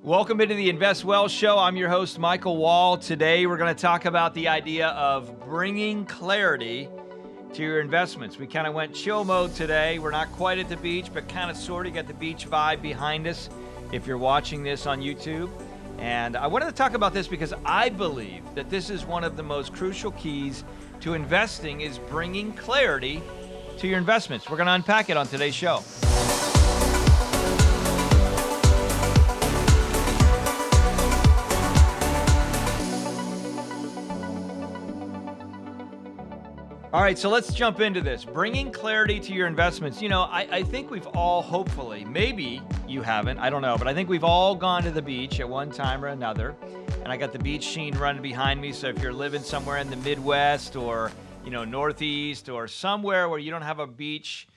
Welcome into the Invest Well Show. I'm your host, Michael Wall. Today, we're going to talk about the idea of bringing clarity to your investments. We kind of went chill mode today. We're not quite at the beach, but kind of sort of got the beach vibe behind us if you're watching this on YouTube. And I wanted to talk about this because I believe that this is one of the most crucial keys to investing is bringing clarity to your investments. We're going to unpack it on today's show. All right, so let's jump into this. Bringing clarity to your investments. You know, I think we've all, hopefully, maybe you haven't, I don't know, but I think we've all gone to the beach at one time or another. And I got the beach sheen running behind me. So if you're living somewhere in the Midwest or, Northeast or somewhere where you don't have a beach,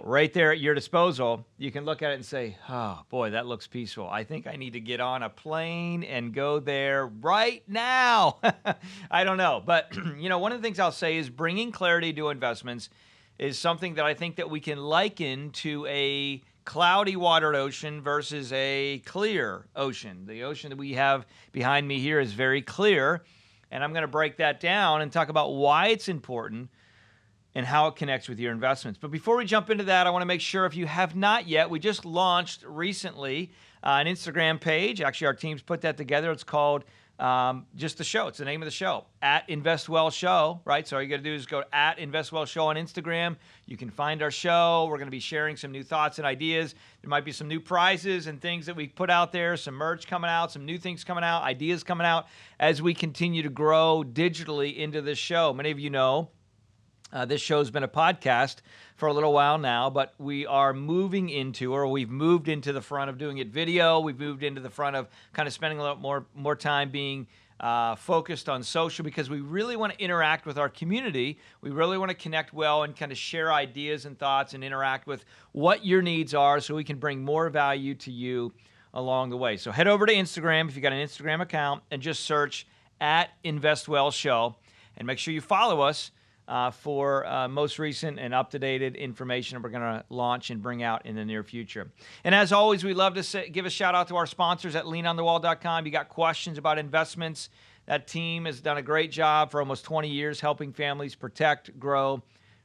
right there at your disposal, you can look at it and say, oh boy, that looks peaceful. I think I need to get on a plane and go there right now. I don't know. But, one of the things I'll say is bringing clarity to investments is something that I think that we can liken to a cloudy watered ocean versus a clear ocean. The ocean that we have behind me here is very clear. And I'm going to break that down and talk about why it's important and how it connects with your investments. But before we jump into that, I want to make sure if you have not yet, we just launched recently an Instagram page. Actually, our team's put that together. It's called just the show. It's the name of the show, at Invest Well Show, right? So all you got to do is go to at Invest Well Show on Instagram. You can find our show. We're going to be sharing some new thoughts and ideas. There might be some new prizes and things that we put out there, some merch coming out, some new things coming out, ideas coming out as we continue to grow digitally into this show. Many of you know this show's been a podcast for a little while now, but we are moving into, or we've moved into the front of doing it video. We've moved into the front of kind of spending a lot more time being focused on social because we really want to interact with our community. We really want to connect well and kind of share ideas and thoughts and interact with what your needs are so we can bring more value to you along the way. So head over to Instagram if you got an Instagram account and just search at Invest Well Show and make sure you follow us for most recent and up-to-date information we're going to launch and bring out in the near future. And as always, we love to give a shout-out to our sponsors at leanonthewall.com. You got questions about investments. That team has done a great job for almost 20 years helping families protect, grow,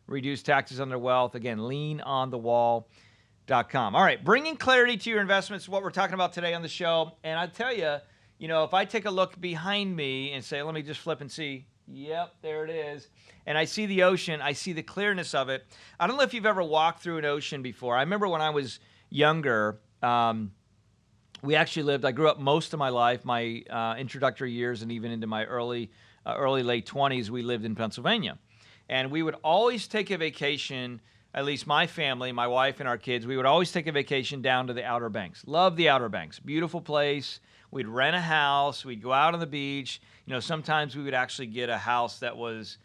reduce taxes on their wealth. Again, leanonthewall.com. All right, bringing clarity to your investments is what we're talking about today on the show. And I tell you, if I take a look behind me and say, let me just flip and see, yep, there it is. And I see the ocean. I see the clearness of it. I don't know if you've ever walked through an ocean before. I remember when I was younger, we actually lived, I grew up most of my life, my introductory years and even into my early late 20s, we lived in Pennsylvania. And we would always take a vacation, at least my family, my wife and our kids, we would always take a vacation down to the Outer Banks. Love the Outer Banks. Beautiful place. We'd rent a house. We'd go out on the beach. Sometimes we would actually get a house that was,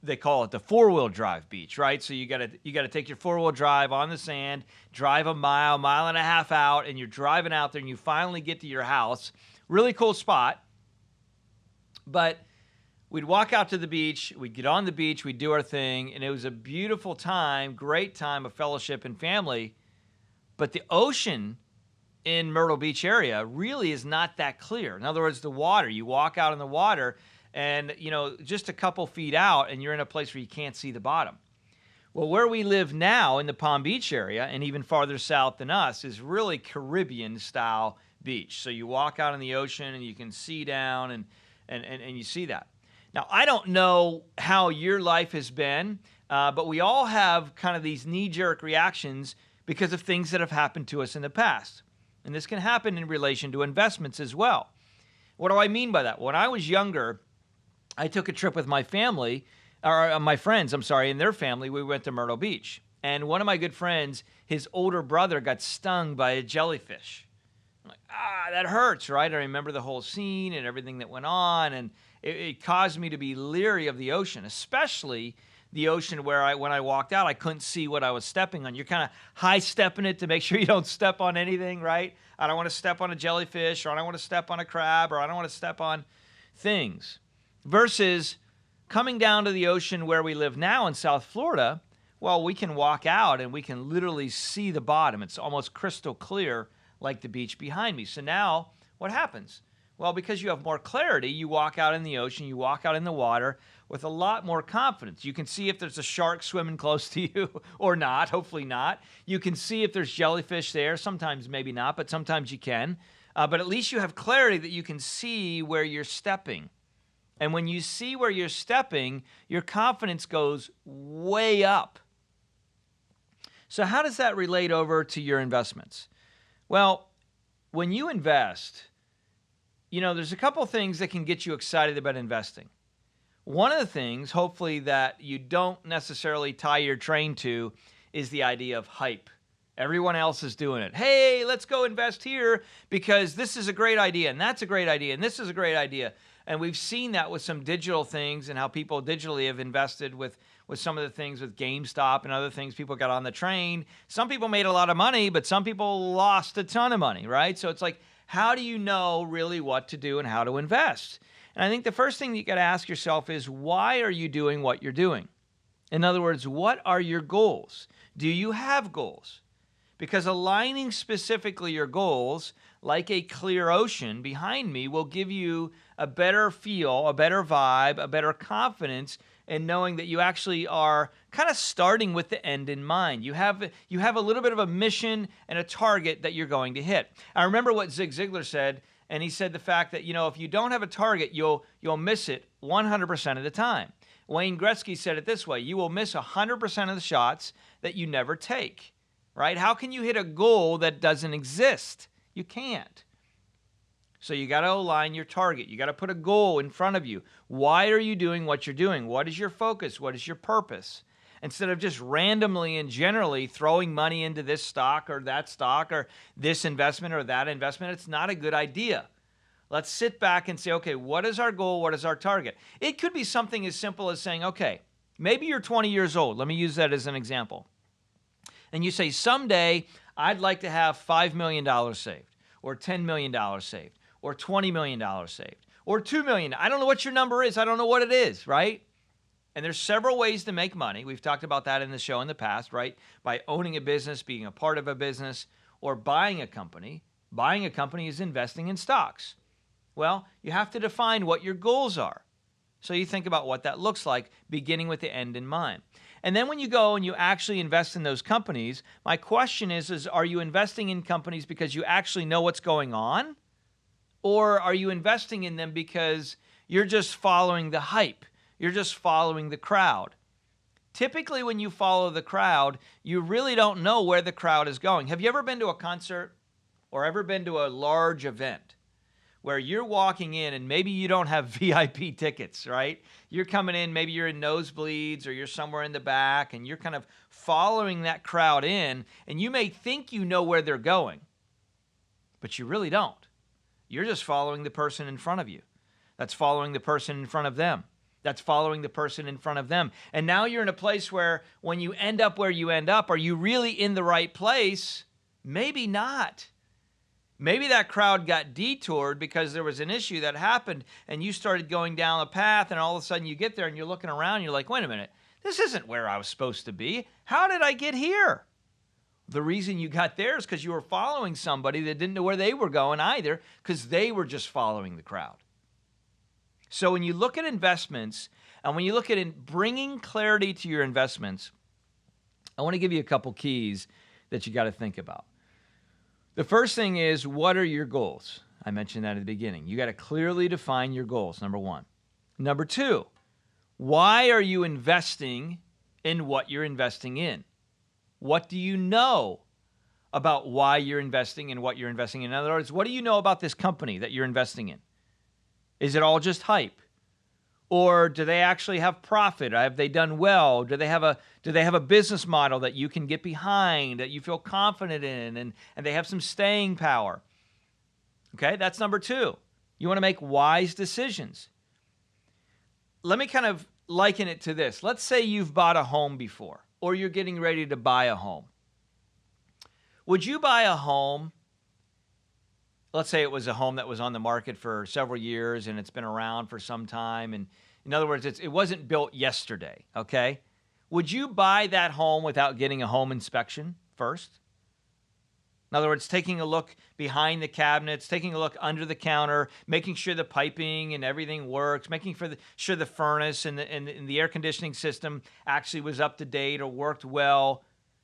they call it the four-wheel drive beach, right? So you got to take your four-wheel drive on the sand, drive a mile and a half out, and you're driving out there, and you finally get to your house. Really cool spot. But we'd walk out to the beach. We'd get on the beach. We'd do our thing, and it was a beautiful time, great time of fellowship and family. But the ocean in Myrtle Beach area really is not that clear. In other words, the water, you walk out in the water and, just a couple feet out and you're in a place where you can't see the bottom. Well, where we live now in the Palm Beach area and even farther south than us is really Caribbean style beach. So you walk out in the ocean and you can see down and you see that. Now, I don't know how your life has been, but we all have kind of these knee-jerk reactions because of things that have happened to us in the past. And this can happen in relation to investments as well. What do I mean by that? When I was younger, I took a trip with my family, or my friends, and their family. We went to Myrtle Beach. And one of my good friends, his older brother got stung by a jellyfish. I'm like, that hurts, right? I remember the whole scene and everything that went on. And it caused me to be leery of the ocean, especially the ocean where when I walked out, I couldn't see what I was stepping on. You're kind of high-stepping it to make sure you don't step on anything, right? I don't want to step on a jellyfish, or I don't want to step on a crab, or I don't want to step on things. Versus coming down to the ocean where we live now in South Florida, well, we can walk out and we can literally see the bottom. It's almost crystal clear like the beach behind me. So now what happens? Well, because you have more clarity, you walk out in the ocean, you walk out in the water with a lot more confidence. You can see if there's a shark swimming close to you or not, hopefully not. You can see if there's jellyfish there. Sometimes maybe not, but sometimes you can. But at least you have clarity that you can see where you're stepping. And when you see where you're stepping, your confidence goes way up. So how does that relate over to your investments? Well, when you invest, there's a couple things that can get you excited about investing. One of the things, hopefully, that you don't necessarily tie your train to is the idea of hype. Everyone else is doing it. Hey, let's go invest here because this is a great idea, and that's a great idea, and this is a great idea. And we've seen that with some digital things and how people digitally have invested with some of the things with GameStop and other things. People got on the train. Some people made a lot of money, but some people lost a ton of money, right? So it's like, how do you know really what to do and how to invest? And I think the first thing you got to ask yourself is, why are you doing what you're doing? In other words, what are your goals? Do you have goals? Because aligning specifically your goals, like a clear ocean behind me, will give you a better feel, a better vibe, a better confidence in knowing that you actually are kind of starting with the end in mind. You have a little bit of a mission and a target that you're going to hit. I remember what Zig Ziglar said, and he said the fact that, if you don't have a target, you'll miss it 100% of the time. Wayne Gretzky said it this way: you will miss 100% of the shots that you never take, right? How can you hit a goal that doesn't exist? You can't. So you got to align your target. You got to put a goal in front of you. Why are you doing what you're doing? What is your focus? What is your purpose? Instead of just randomly and generally throwing money into this stock or this investment or that investment, it's not a good idea. Let's sit back and say, okay, what is our goal? What is our target? It could be something as simple as saying, okay, maybe you're 20 years old. Let me use that as an example. And you say, someday I'd like to have $5 million saved, or $10 million saved, or $20 million saved, or $2 million. I don't know what your number is. I don't know what it is, right? And there's several ways to make money. We've talked about that in the show in the past, right? By owning a business, being a part of a business, or buying a company. Buying a company is investing in stocks. Well, you have to define what your goals are. So you think about what that looks like, beginning with the end in mind. And then when you go and you actually invest in those companies, my question is are you investing in companies because you actually know what's going on? Or are you investing in them because you're just following the hype? You're just following the crowd. Typically, when you follow the crowd, you really don't know where the crowd is going. Have you ever been to a concert or ever been to a large event where you're walking in and maybe you don't have VIP tickets, right? You're coming in, maybe you're in nosebleeds or you're somewhere in the back and you're kind of following that crowd in, and you may think you know where they're going, but you really don't. You're just following the person in front of you. That's following the person in front of them. That's following the person in front of them. And now you're in a place where when you end up where you end up, are you really in the right place? Maybe not. Maybe that crowd got detoured because there was an issue that happened and you started going down a path, and all of a sudden you get there and you're looking around and you're like, wait a minute, this isn't where I was supposed to be. How did I get here? The reason you got there is because you were following somebody that didn't know where they were going either, because they were just following the crowd. So when you look at investments and when you look at bringing clarity to your investments, I want to give you a couple keys that you got to think about. The first thing is, what are your goals? I mentioned that at the beginning. You got to clearly define your goals, number one. Number two, why are you investing in what you're investing in? What do you know about why you're investing in what you're investing in? In other words, what do you know about this company that you're investing in? Is it all just hype? Or do they actually have profit? Have they done well? Do they have a business model that you can get behind, that you feel confident in, and they have some staying power? Okay, that's number two. You want to make wise decisions. Let me kind of liken it to this. Let's say you've bought a home before, or you're getting ready to buy a home. Would you buy a home? Let's say it was a home that was on the market for several years and it's been around for some time. And in other words, it wasn't built yesterday, okay? Would you buy that home without getting a home inspection first? In other words, taking a look behind the cabinets, taking a look under the counter, making sure the piping and everything works, making sure the furnace and the air conditioning system actually was up to date or worked well.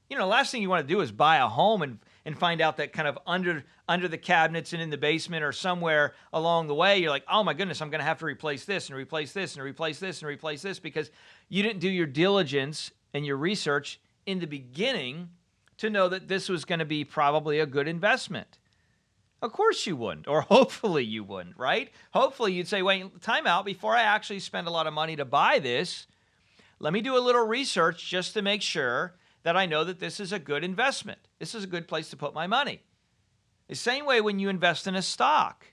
You know, the last thing you want to do is buy a home and find out that kind of under the cabinets and in the basement or somewhere along the way, you're like, oh my goodness, I'm going to have to replace this and replace this and replace this and replace this because you didn't do your diligence and your research in the beginning to know that this was going to be probably a good investment. Of course you wouldn't, or hopefully you wouldn't, right? Hopefully you'd say, wait, time out, before I actually spend a lot of money to buy this, let me do a little research just to make sure that I know that this is a good investment. This is a good place to put my money. The same way when you invest in a stock,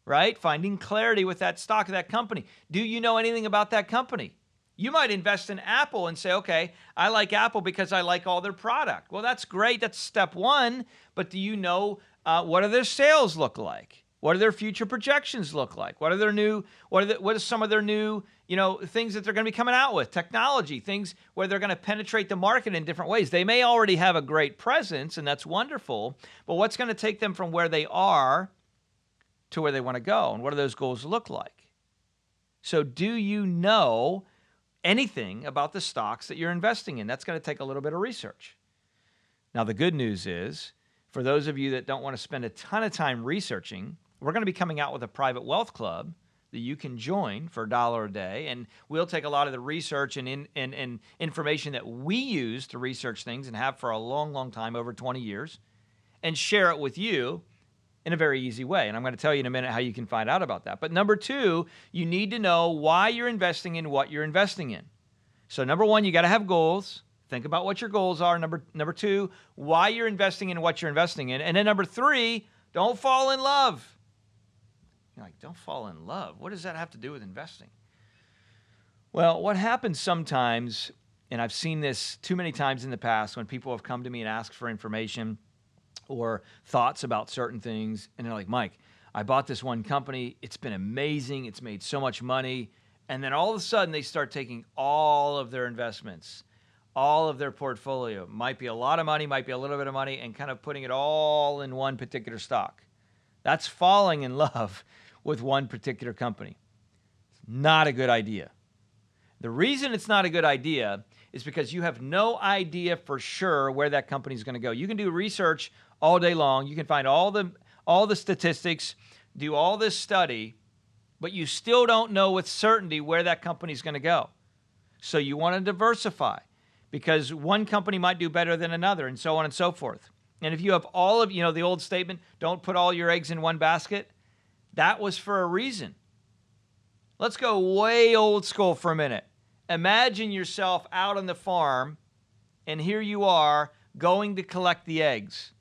right? Finding clarity with that stock of that company. Do you know anything about that company? You might invest in Apple and say, okay, I like Apple because I like all their product. Well, that's great. That's step one. But do you know what do their sales look like? What do their future projections look like? What are some of their new, things that they're going to be coming out with? Technology, things where they're going to penetrate the market in different ways. They may already have a great presence, and that's wonderful. But what's going to take them from where they are to where they want to go? And what do those goals look like? So do you know anything about the stocks that you're investing in? That's going to take a little bit of research. Now, the good news is, for those of you that don't want to spend a ton of time researching, we're going to be coming out with a private wealth club that you can join for $1 a day, and we'll take a lot of the research and information that we use to research things and have for a long, long time, over 20 years, and share it with you in a very easy way. And I'm going to tell you in a minute how you can find out about that. But number two, you need to know why you're investing in what you're investing in. So number one, you got to have goals. Think about what your goals are. Number two, why you're investing in what you're investing in. And then number three, don't fall in love. You're like, don't fall in love? What does that have to do with investing? Well, what happens sometimes, and I've seen this too many times in the past when people have come to me and asked for information or thoughts about certain things, and they're like, Mike, I bought this one company. It's been amazing. It's made so much money. And then all of a sudden, they start taking all of their investments, all of their portfolio, might be a lot of money, might be a little bit of money, and kind of putting it all in one particular stock. That's falling in love with one particular company. It's not a good idea. The reason it's not a good idea is because you have no idea for sure where that company is going to go. You can do research all day long. You can find all the statistics, do all this study, but you still don't know with certainty where that company is going to go. So you want to diversify, because one company might do better than another, and so on and so forth. And if you have all of, the old statement, don't put all your eggs in one basket, that was for a reason. Let's go way old school for a minute. Imagine yourself out on the farm, and here you are going to collect the eggs.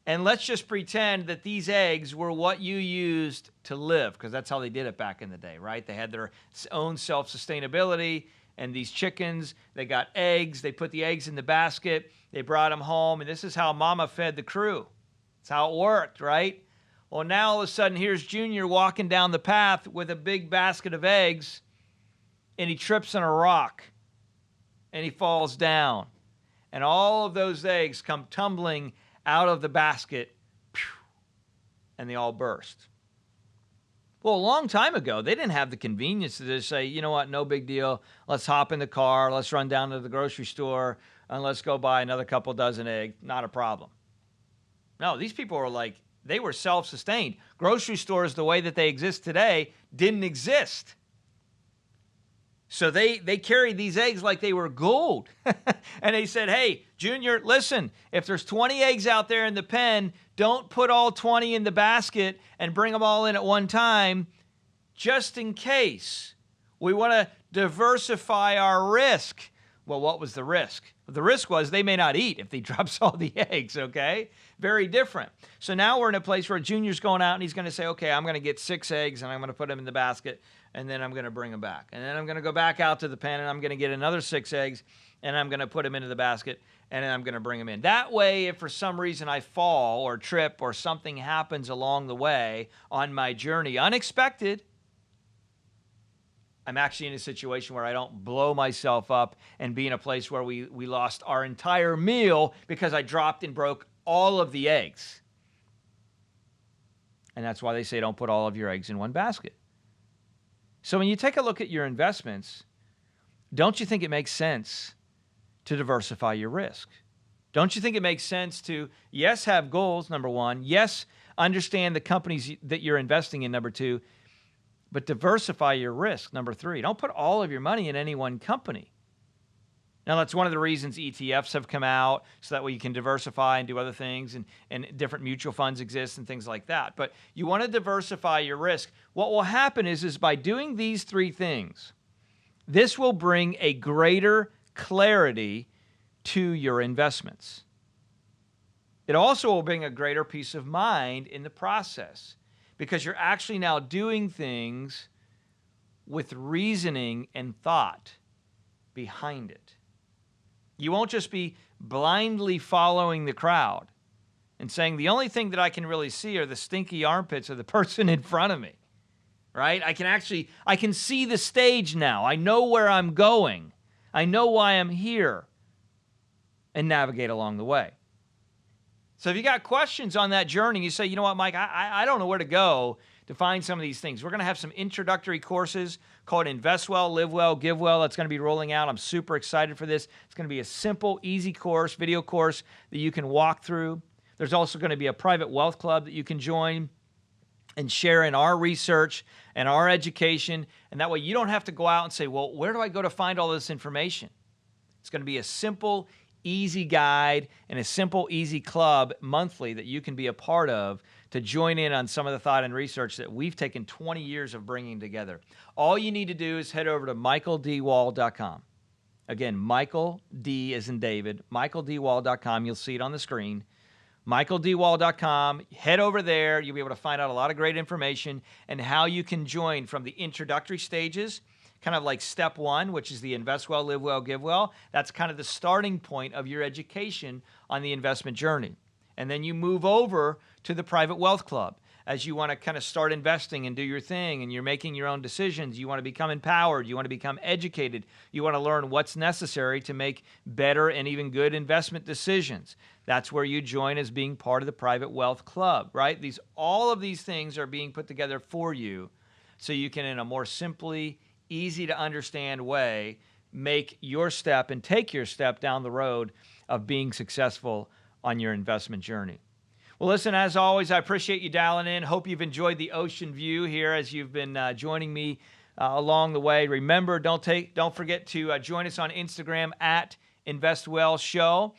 And let's just pretend that these eggs were what you used to live, because that's how they did it back in the day, right? They had their own self-sustainability. And these chickens, they got eggs. They put the eggs in the basket. They brought them home. And this is how Mama fed the crew. That's how it worked, right? Well, now all of a sudden, here's Junior walking down the path with a big basket of eggs. And he trips on a rock. And he falls down. And all of those eggs come tumbling out of the basket. And they all burst. Well, a long time ago, they didn't have the convenience to just say, you know what, no big deal. Let's hop in the car. Let's run down to the grocery store and let's go buy another couple dozen eggs. Not a problem. No, these people were like, they were self-sustained. Grocery stores, the way that they exist today, didn't exist. So they carried these eggs like they were gold. And they said, hey, Junior, listen, if there's 20 eggs out there in the pen, don't put all 20 in the basket and bring them all in at one time, just in case. We want to diversify our risk. Well, what was the risk? The risk was they may not eat if he drops all the eggs, okay? Very different. So now we're in a place where Junior's going out and he's going to say, okay, I'm going to get 6 eggs and I'm going to put them in the basket and then I'm going to bring them back. And then I'm going to go back out to the pen and I'm going to get another 6 eggs and I'm going to put them into the basket and then I'm going to bring them in. That way, if for some reason I fall or trip or something happens along the way on my journey, unexpected, I'm actually in a situation where I don't blow myself up and be in a place where we lost our entire meal because I dropped and broke all of the eggs. And that's why they say don't put all of your eggs in one basket. So when you take a look at your investments, don't you think it makes sense to diversify your risk? Don't you think it makes sense to, yes, have goals, number one, yes, understand the companies that you're investing in, number two, but diversify your risk, number three. Don't put all of your money in any one company. Now, that's one of the reasons ETFs have come out, so that way you can diversify and do other things, and different mutual funds exist and things like that. But you want to diversify your risk. What will happen is by doing these three things, this will bring a greater clarity to your investments. It also will bring a greater peace of mind in the process, because you're actually now doing things with reasoning and thought behind it. You won't just be blindly following the crowd and saying, the only thing that I can really see are the stinky armpits of the person in front of me, right? I can see the stage now. I know where I'm going. I know why I'm here, and navigate along the way. So if you got questions on that journey, you say, you know what, Mike, I don't know where to go to find some of these things. We're going to have some introductory courses called Invest Well, Live Well, Give Well. That's going to be rolling out. I'm super excited for this. It's going to be a simple, easy course, video course that you can walk through. There's also going to be a private wealth club that you can join and share in our research and our education. And that way you don't have to go out and say, well, where do I go to find all this information? It's going to be a simple, easy guide and a simple, easy club monthly that you can be a part of to join in on some of the thought and research that we've taken 20 years of bringing together. All you need to do is head over to michaeldwall.com. Again, Michael D as in David, michaeldwall.com. You'll see it on the screen. michaeldwall.com. Head over there. You'll be able to find out a lot of great information and how you can join from the introductory stages, kind of like step one, which is the Invest Well, Live Well, Give Well. That's kind of the starting point of your education on the investment journey. And then you move over to the Private Wealth Club as you want to kind of start investing and do your thing, and you're making your own decisions. You want to become empowered. You want to become educated. You want to learn what's necessary to make better and even good investment decisions. That's where you join as being part of the Private Wealth Club, right? All of these things are being put together for you so you can, in a more simply, easy to understand way, make your step and take your step down the road of being successful on your investment journey. Well, listen, as always, I appreciate you dialing in. Hope you've enjoyed the ocean view here as you've been joining me along the way. Remember, don't forget to join us on Instagram at InvestWellShow.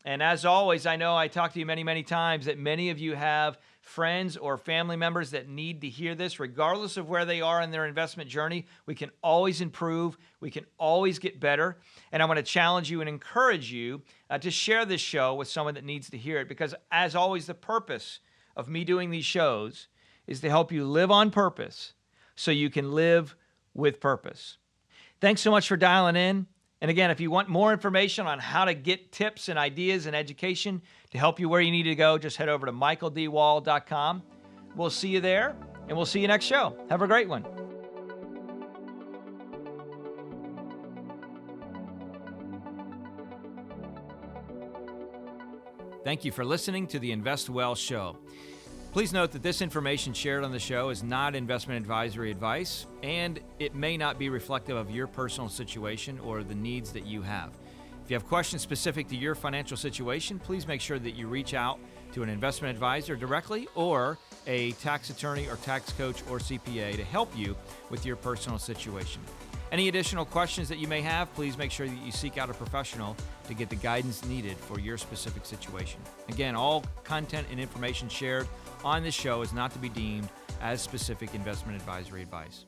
And as always, I know I talked to you many, many times that many of you have friends or family members that need to hear this, regardless of where they are in their investment journey. We can always improve. We can always get better. And I want to challenge you and encourage you to share this show with someone that needs to hear it, because as always, the purpose of me doing these shows is to help you live on purpose so you can live with purpose. Thanks so much for dialing in. And again, if you want more information on how to get tips and ideas and education to help you where you need to go, just head over to michaeldwall.com. We'll see you there, and we'll see you next show. Have a great one. Thank you for listening to the Invest Well Show. Please note that this information shared on the show is not investment advisory advice, and it may not be reflective of your personal situation or the needs that you have. If you have questions specific to your financial situation, please make sure that you reach out to an investment advisor directly or a tax attorney or tax coach or CPA to help you with your personal situation. Any additional questions that you may have, please make sure that you seek out a professional to get the guidance needed for your specific situation. Again, all content and information shared on this show is not to be deemed as specific investment advisory advice.